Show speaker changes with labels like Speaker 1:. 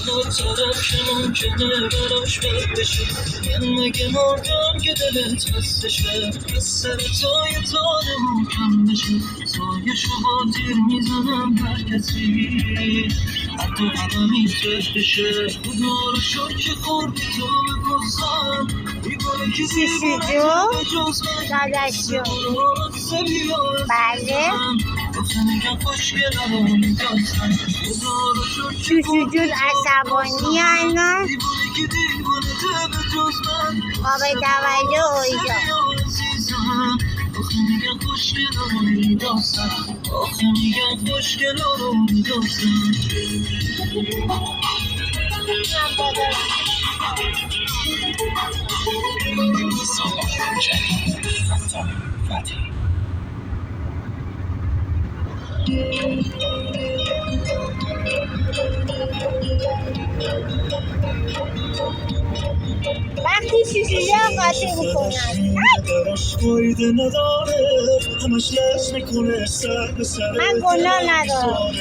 Speaker 1: طرف که ممکنه براش بد بشه، من مگه مردم که دلت حسشه، از سر تای تارمون کم بشه، سایشو با تیر میزنم هر کسی حتی قدمی تر بشه. خدا رو شکر خوردی تو بپرسم میکنه کسی به جز من
Speaker 2: داداشو بله شوشو جون عصبانی الان بابا تولد اویدا
Speaker 1: آخه میگن خوشگل رو میداستن، آخه میگن خوشگل رو میداستن.
Speaker 2: وقتی شوشو جون قاطی میکنن من گناه ندارم.